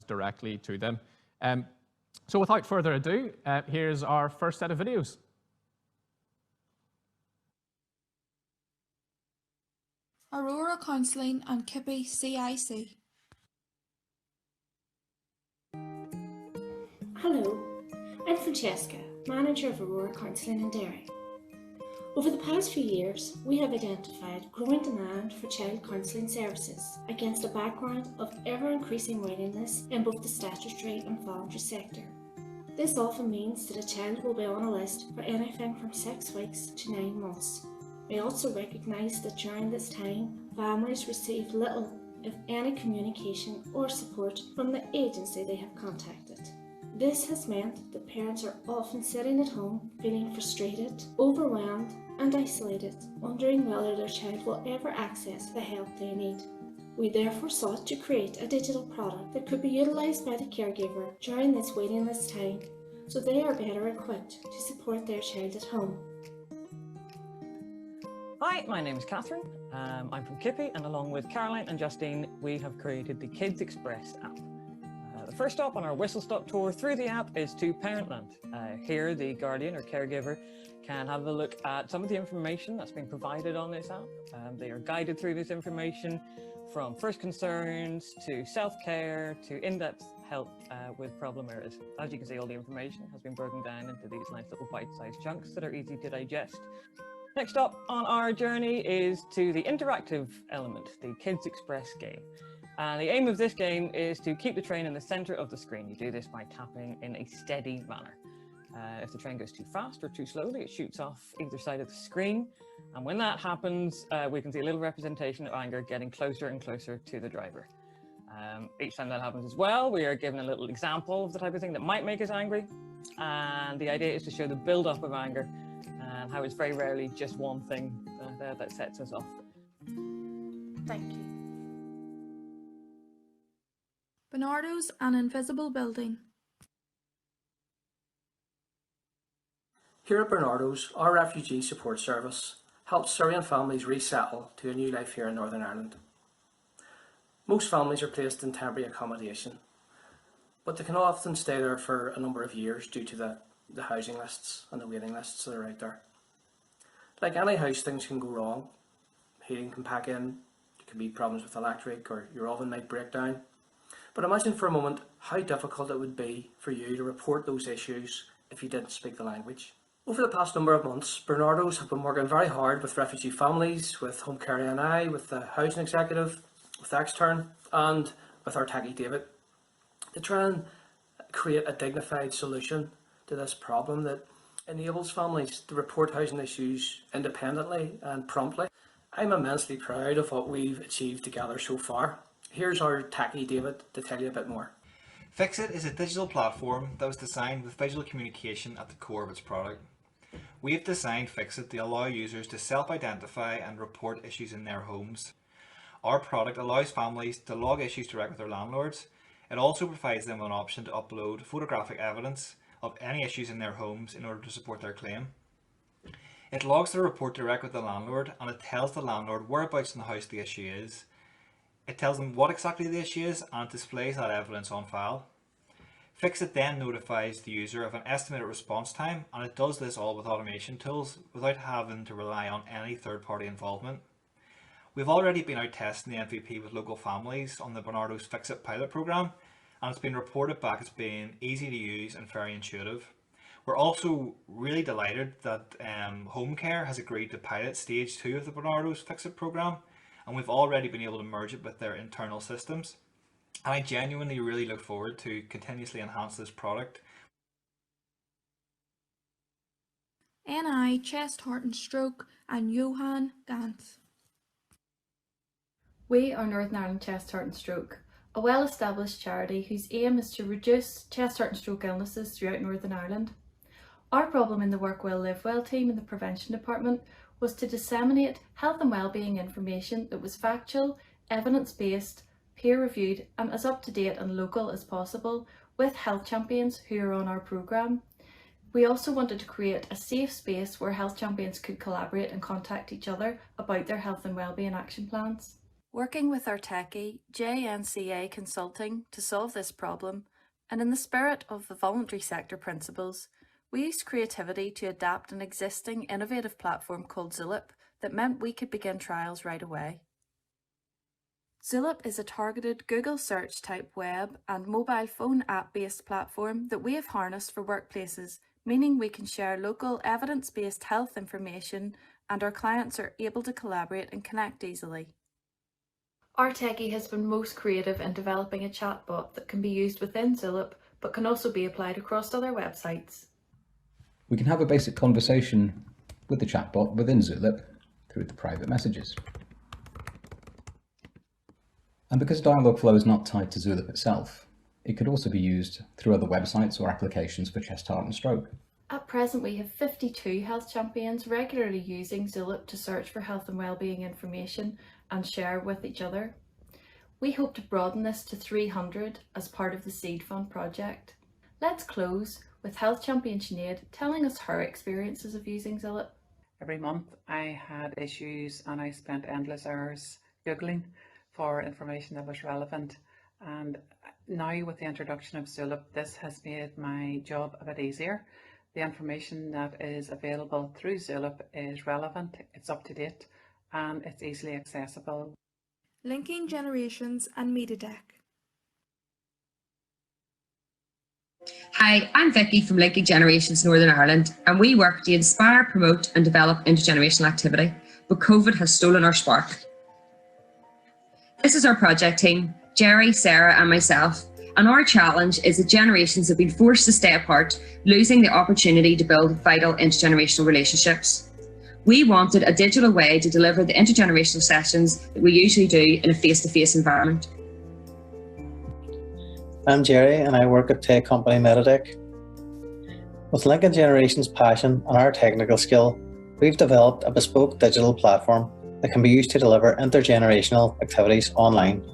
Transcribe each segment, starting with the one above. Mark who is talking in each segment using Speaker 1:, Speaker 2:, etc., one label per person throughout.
Speaker 1: directly to them. So without further ado, here's our first set of videos.
Speaker 2: Aurora Counselling and Kippy CIC.
Speaker 3: Hello, I'm Francesca, Manager of Aurora Counselling in Derry. Over the past few years, we have identified growing demand for child counselling services against a background of ever-increasing waiting lists in both the statutory and voluntary sector. This often means that a child will be on a list for anything from 6 weeks to 9 months. We also recognise that during this time, families receive little, if any, communication or support from the agency they have contacted. This has meant that parents are often sitting at home feeling frustrated, overwhelmed and isolated, wondering whether their child will ever access the help they need. We therefore sought to create a digital product that could be utilised by the caregiver during this waiting list time, so they are better equipped to support their child at home.
Speaker 4: Hi, my name is Catherine. I'm from Kippy, and along with Caroline and Justine, we have created the Kids Express app. The first stop on our whistle-stop tour through the app is to Parentland. Here, the guardian or caregiver can have a look at some of the information that's been provided on this app. They are guided through this information from first concerns to self-care to in-depth help with problem areas. As you can see, all the information has been broken down into these nice little bite-sized chunks that are easy to digest. Next up on our journey is to the interactive element, the Kids Express game. And the aim of this game is to keep the train in the center of the screen. You do this by tapping in a steady manner. If the train goes too fast or too slowly, it shoots off either side of the screen. And when that happens, we can see a little representation of anger getting closer and closer to the driver. Each time that happens as well, we are given a little example of the type of thing that might make us angry. And the idea is to show the build-up of anger and how it's very rarely just one thing that sets us off.
Speaker 3: Thank you.
Speaker 2: Bernardo's An Invisible Building.
Speaker 5: Here at Bernardo's, our refugee support service helps Syrian families resettle to a new life here in Northern Ireland. Most families are placed in temporary accommodation, but they can often stay there for a number of years due to the housing lists and the waiting lists that are out there. Like any house, things can go wrong. Heating can pack in, there can be problems with electric, or your oven might break down. But imagine for a moment how difficult it would be for you to report those issues if you didn't speak the language. Over the past number of months, Bernardo's have been working very hard with refugee families, with Home Care NI, with the housing executive, with Extern, and with our techie David, to try and create a dignified solution to this problem that enables families to report housing issues independently and promptly. I'm immensely proud of what we've achieved together so far. Here's our techie David to tell you a bit more.
Speaker 6: Fixit is a digital platform that was designed with visual communication at the core of its product. We have designed Fixit to allow users to self-identify and report issues in their homes. Our product allows families to log issues direct with their landlords. It also provides them an option to upload photographic evidence of any issues in their homes in order to support their claim. It logs the report direct with the landlord, and it tells the landlord whereabouts in the house the issue is. It tells them what exactly the issue is and displays that evidence on file. Fixit then notifies the user of an estimated response time, and it does this all with automation tools without having to rely on any third-party involvement. We've already been out testing the MVP with local families on the Bernardo's Fixit pilot programme, and it's been reported back as being easy to use and very intuitive. We're also really delighted that Home Care has agreed to pilot stage 2 of the Bernardo's Fixit programme, and we've already been able to merge it with their internal systems. And I genuinely really look forward to continuously enhance this product.
Speaker 2: NI, Chest, Heart and Stroke and Johan Gantz.
Speaker 7: We are Northern Ireland Chest, Heart and Stroke, a well-established charity whose aim is to reduce chest, heart and stroke illnesses throughout Northern Ireland. Our problem in the Work Well Live Well team in the Prevention Department was to disseminate health and wellbeing information that was factual, evidence-based, peer-reviewed and as up-to-date and local as possible with health champions who are on our programme. We also wanted to create a safe space where health champions could collaborate and contact each other about their health and wellbeing action plans. Working with our techie, JNCA Consulting, to solve this problem, and in the spirit of the voluntary sector principles, we used creativity to adapt an existing innovative platform called Zulip that meant we could begin trials right away. Zulip is a targeted Google search type web and mobile phone app-based platform that we have harnessed for workplaces, meaning we can share local evidence-based health information and our clients are able to collaborate and connect easily. Our techie has been most creative in developing a chatbot that can be used within Zulip but can also be applied across other websites.
Speaker 8: We can have a basic conversation with the chatbot within Zulip through the private messages. And because Dialogflow is not tied to Zulip itself, it could also be used through other websites or applications for chest, heart and stroke.
Speaker 7: At present, we have 52 health champions regularly using Zulip to search for health and wellbeing information and share with each other. We hope to broaden this to 300 as part of the Seed Fund project. Let's close with health champion Sinead telling us her experiences of using Zulip.
Speaker 9: Every month I had issues and I spent endless hours Googling for information that was relevant, and now with the introduction of Zulip, this has made my job a bit easier. The information that is available through Zulip is relevant, it's up to date and it's easily accessible.
Speaker 2: Linking generations and media deck.
Speaker 10: Hi, I'm Vicky from Linking Generations Northern Ireland, and we work to inspire, promote and develop intergenerational activity, but COVID has stolen our spark. This is our project team, Jerry, Sarah and myself, and our challenge is that generations have been forced to stay apart, losing the opportunity to build vital intergenerational relationships. We wanted a digital way to deliver the intergenerational sessions that we usually do in a face-to-face environment.
Speaker 11: I'm Jerry and I work at tech company Metadec. With Lincoln Generations' passion and our technical skill, we've developed a bespoke digital platform that can be used to deliver intergenerational activities online.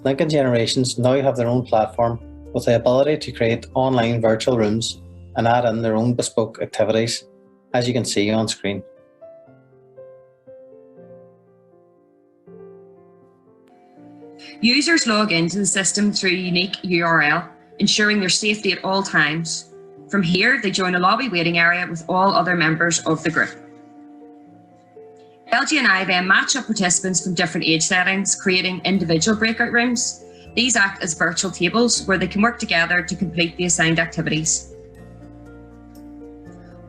Speaker 11: Lincoln Generations now have their own platform with the ability to create online virtual rooms and add in their own bespoke activities, as you can see on screen.
Speaker 10: Users log into the system through a unique URL, ensuring their safety at all times. From here, they join a lobby waiting area with all other members of the group. LG and I then match up participants from different age settings, creating individual breakout rooms. These act as virtual tables where they can work together to complete the assigned activities.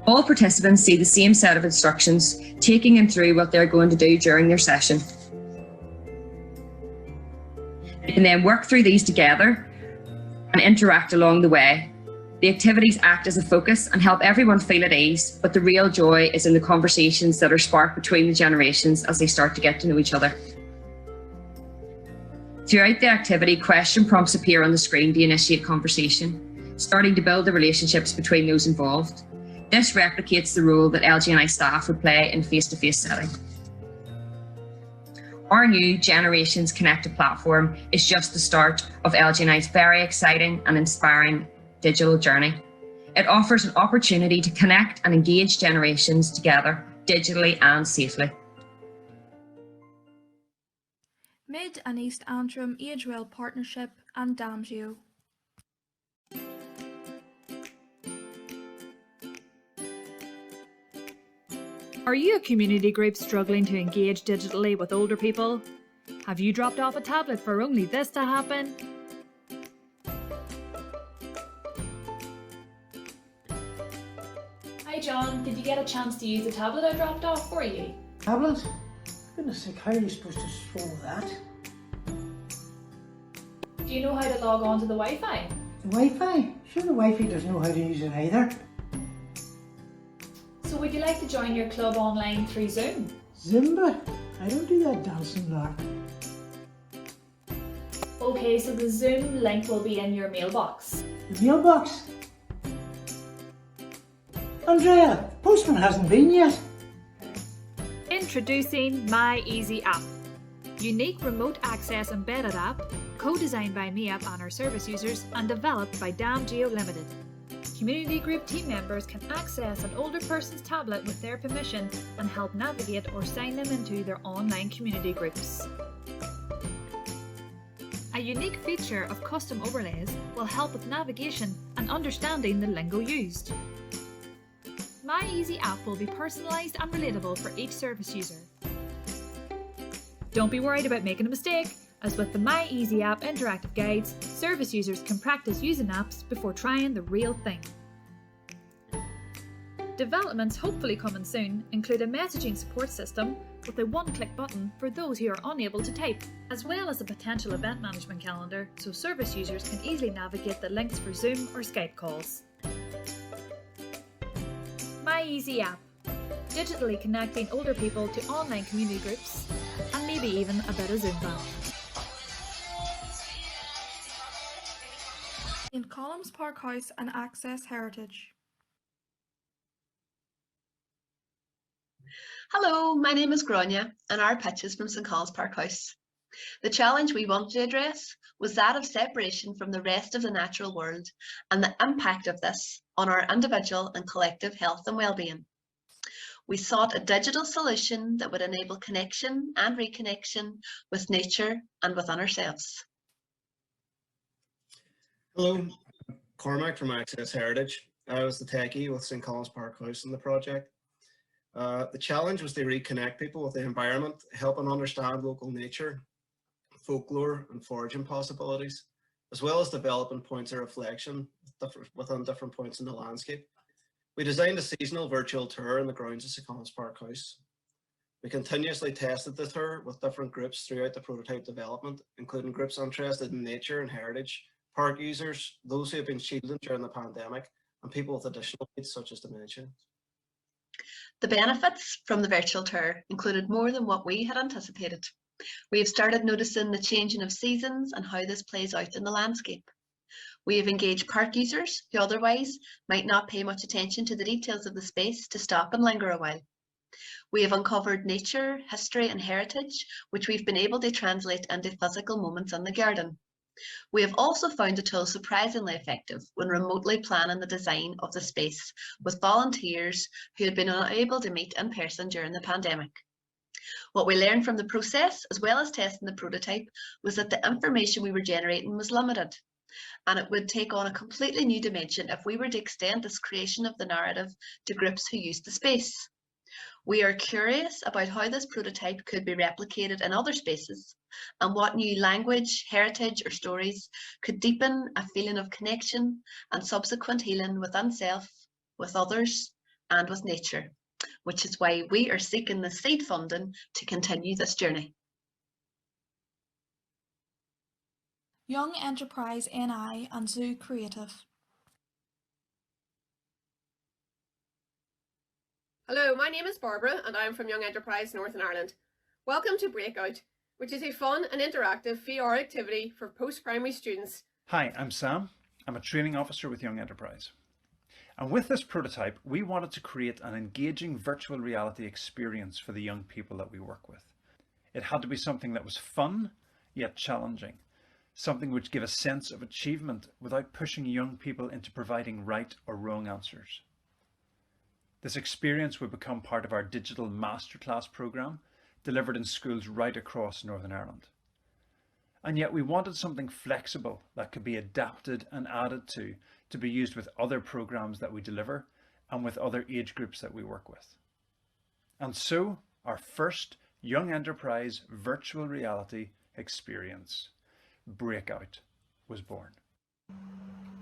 Speaker 10: All participants see the same set of instructions, taking them through what they're going to do during their session. They can then work through these together and interact along the way. The activities act as a focus and help everyone feel at ease, but the real joy is in the conversations that are sparked between the generations as they start to get to know each other. Throughout the activity, question prompts appear on the screen to initiate conversation, starting to build the relationships between those involved. This replicates the role that LG&I staff would play in a face-to-face setting. Our new Generations Connected platform is just the start of LG&I's very exciting and inspiring digital journey. It offers an opportunity to connect and engage generations together digitally and safely.
Speaker 2: Mid and East Antrim Agewell Partnership and Damgeo.
Speaker 12: Are you a community group struggling to engage digitally with older people? Have you dropped off a tablet for only this to happen?
Speaker 13: Hi John, did you get a chance to use the tablet I dropped off for you?
Speaker 14: Tablet? For goodness sake, how are you supposed to solve that?
Speaker 13: Do you know how to log on to the Wi-Fi?
Speaker 14: The Wi-Fi? Sure, the Wi-Fi doesn't know how to use it either.
Speaker 13: So would you like to join your club online through Zoom?
Speaker 14: Zumba? I don't do that dancing there.
Speaker 13: Okay, so the Zoom link will be in your mailbox.
Speaker 14: The mailbox? Andrea, the postman hasn't been yet.
Speaker 12: Introducing My Easy app. Unique remote access embedded app, co-designed by me and our service users and developed by Damgeo Limited. community group team members can access an older person's tablet with their permission and help navigate or sign them into their online community groups. A unique feature of custom overlays will help with navigation and understanding the lingo used. My Easy app will be personalised and relatable for each service user. Don't be worried about making a mistake, as with the My Easy app interactive guides, service users can practice using apps before trying the real thing. Developments hopefully coming soon include a messaging support system with a one-click button for those who are unable to type, as well as a potential event management calendar so service users can easily navigate the links for Zoom or Skype calls. My Easy app, digitally connecting older people to online community groups, and maybe even a bit of Zoom fun.
Speaker 2: In Columns Park House and Access Heritage.
Speaker 15: Hello, my name is Grania and our pitch is from St Columns Park House. The challenge we wanted to address was that of separation from the rest of the natural world and the impact of this on our individual and collective health and well-being. We sought a digital solution that would enable connection and reconnection with nature and within ourselves.
Speaker 16: Hello, Cormac from Access Heritage. I was the techie with St Columns Park House in the project. The challenge was to reconnect people with the environment, help them understand local nature, folklore and foraging possibilities, as well as developing points of reflection within different points in the landscape. We designed a seasonal virtual tour in the grounds of St Columns Park House. We continuously tested the tour with different groups throughout the prototype development, including groups interested in nature and heritage, park users, those who have been shielded during the pandemic, and people with additional needs such as dementia.
Speaker 15: The benefits from the virtual tour included more than what we had anticipated. We have started noticing the changing of seasons and how this plays out in the landscape. We have engaged park users who otherwise might not pay much attention to the details of the space to stop and linger a while. We have uncovered nature, history and heritage, which we've been able to translate into physical moments in the garden. We have also found the tool surprisingly effective when remotely planning the design of the space with volunteers who had been unable to meet in person during the pandemic. What we learned from the process, as well as testing the prototype, was that the information we were generating was limited, and it would take on a completely new dimension if we were to extend this creation of the narrative to groups who use the space. We are curious about how this prototype could be replicated in other spaces and what new language, heritage or stories could deepen a feeling of connection and subsequent healing within self, with others and with nature, which is why we are seeking the seed funding to continue this journey.
Speaker 2: Young Enterprise NI and Zoo Creative.
Speaker 17: Hello, my name is Barbara and I'm from Young Enterprise Northern Ireland. Welcome to Breakout, which is a fun and interactive VR activity for post-primary students.
Speaker 18: Hi, I'm Sam. I'm a training officer with Young Enterprise. And with this prototype, we wanted to create an engaging virtual reality experience for the young people that we work with. It had to be something that was fun, yet challenging. Something which gave a sense of achievement without pushing young people into providing right or wrong answers. This experience would become part of our digital masterclass programme, delivered in schools right across Northern Ireland. And yet we wanted something flexible that could be adapted and added to be used with other programmes that we deliver and with other age groups that we work with. And so our first Young Enterprise virtual reality experience, Breakout, was born.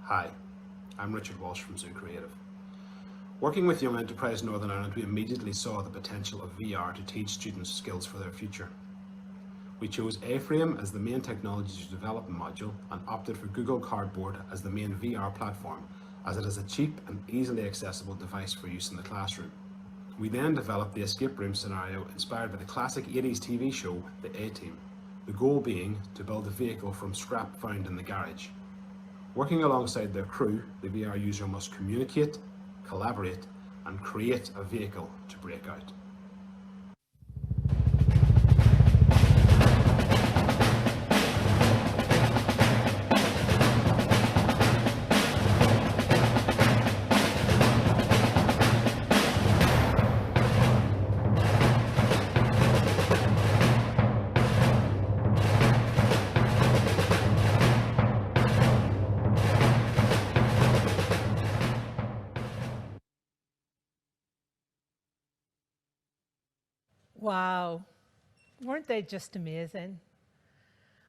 Speaker 19: Hi, I'm Richard Walsh from Zoo Creative. Working with Young Enterprise Northern Ireland, we immediately saw the potential of VR to teach students skills for their future. We chose A-Frame as the main technology to develop the module and opted for Google Cardboard as the main VR platform, as it is a cheap and easily accessible device for use in the classroom. We then developed the escape room scenario inspired by the classic 80s TV show, The A-Team, the goal being to build a vehicle from scrap found in the garage. Working alongside their crew, the VR user must communicate, collaborate and create a vehicle to break out.
Speaker 20: Wow, weren't they just amazing?